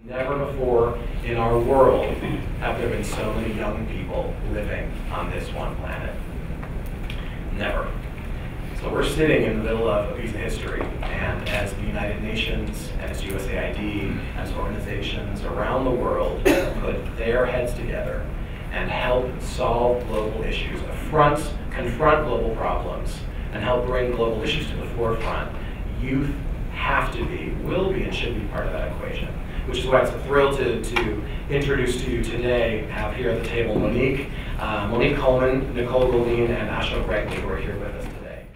Never before in our world have there been so many young people living on this one planet. Never. So we're sitting in the middle of a piece of history, and as the United Nations, as USAID, as organizations around the world put their heads together and help solve global issues, confront global problems, and help bring global issues to the forefront, youth have to be, will be, and should be part of that equation. Which is why it's a thrill to introduce to you today, have here at the table Monique Coleman, Nicole Goldin, and Ashok Regmi, who are here with us today.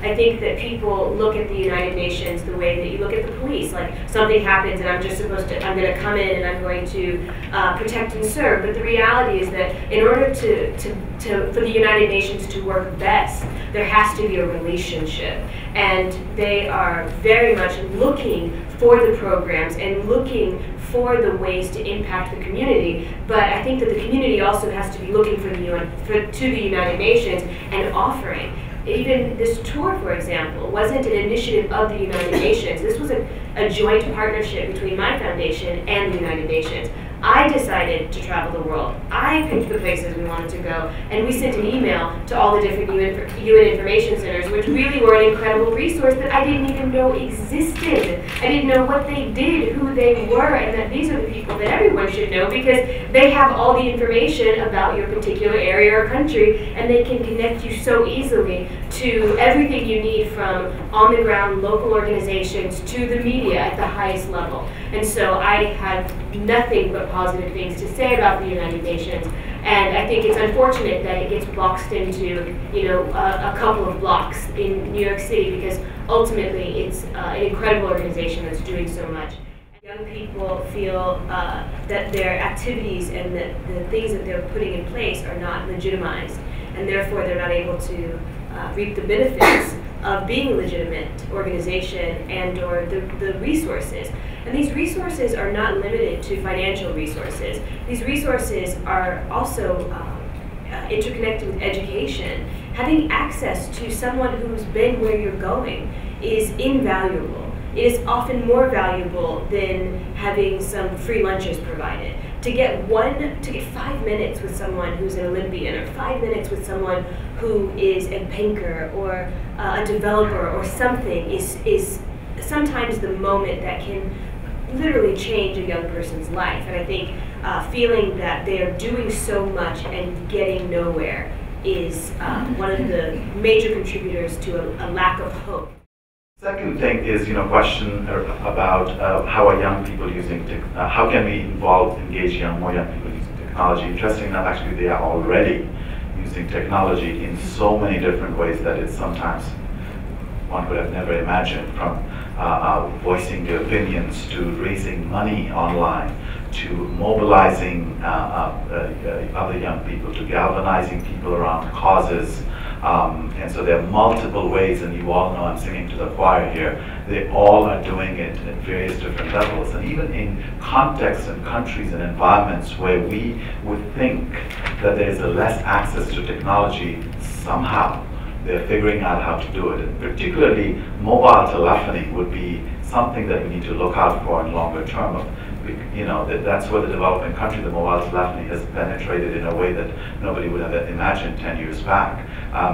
I think that people look at the United Nations the way that you look at the police, like something happens and I'm going to come in and I'm going to protect and serve. But the reality is that in order for the United Nations to work best, there has to be a relationship. And they are very much looking for the programs and looking for the ways to impact the community. But I think that the community also has to be looking to the United Nations and offering. Even this tour, for example, wasn't an initiative of the United Nations. This was a joint partnership between my foundation and the United Nations. I decided to travel the world. I picked the places we wanted to go, and we sent an email to all the different UN Information Centers, which really were an incredible resource that I didn't even know existed. I didn't know what they did, who they were, and that these are the people that everyone should know because they have all the information about your particular area or country, and they can connect you so easily to everything you need from on-the-ground local organizations to the media at the highest level. And so I have nothing but positive things to say about the United Nations, and I think it's unfortunate that it gets boxed into, a couple of blocks in New York City because ultimately it's an incredible organization that's doing so much. Young people feel that their activities and the things that they're putting in place are not legitimized, and therefore they're not able to reap the benefits of being a legitimate organization and or the resources. And these resources are not limited to financial resources. These resources are also interconnected with education. Having access to someone who's been where you're going is invaluable. It is often more valuable than having some free lunches provided. To get 5 minutes with someone who's an Olympian, or 5 minutes with someone who is a banker or a developer or something is sometimes the moment that can literally change a young person's life. And I think feeling that they are doing so much and getting nowhere is one of the major contributors to a lack of hope. Second thing is, question about how are young people using, how can we engage more young people using technology. Interesting enough, actually, they are already using technology in so many different ways that it's sometimes one could have never imagined, from voicing their opinions to raising money online to mobilizing other young people, to galvanizing people around causes. And so there are multiple ways, and you all know I'm singing to the choir here. They all are doing it at various different levels, and even in contexts and countries and environments where we would think that there's a less access to technology, somehow they're figuring out how to do it. And particularly mobile telephony would be something that we need to look out for in longer term. That's where the developing country, the mobile telephony has penetrated in a way that nobody would have imagined 10 years back.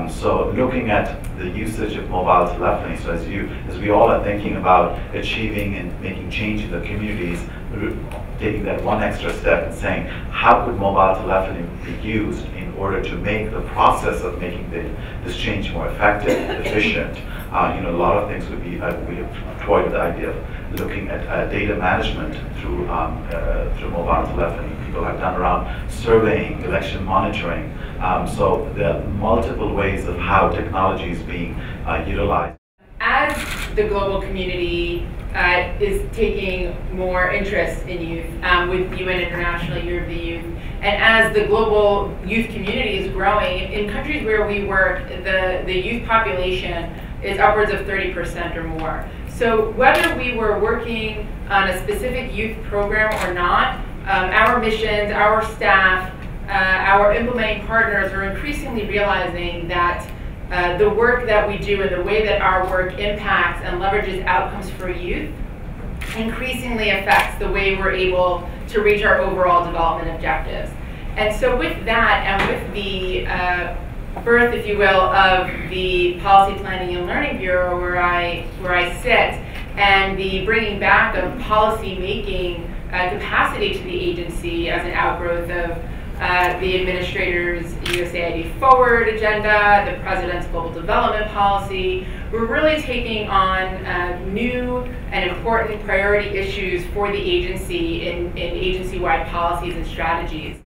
So looking at the usage of mobile telephony, so as we all are thinking about achieving and making change in the communities, taking that one extra step and saying, how could mobile telephony be used in order to make the process of making this change more effective, efficient? A lot of things would be, we have toyed with the idea of looking at data management through mobile telephony. People have done around surveying, election monitoring. So there are multiple ways of how technology is being utilized. As the global community is taking more interest in youth with UN International Year of the Youth, and as the global youth community is growing, in countries where we work, the youth population is upwards of 30% or more. So whether we were working on a specific youth program or not, our missions, our staff, our implementing partners are increasingly realizing that the work that we do and the way that our work impacts and leverages outcomes for youth increasingly affects the way we're able to reach our overall development objectives. And so with that, and with the birth, if you will, of the Policy Planning and Learning Bureau, where I sit, and the bringing back of policy making capacity to the agency as an outgrowth of the administrator's USAID Forward agenda, the president's global development policy, we're really taking on new and important priority issues for the agency in agency-wide policies and strategies.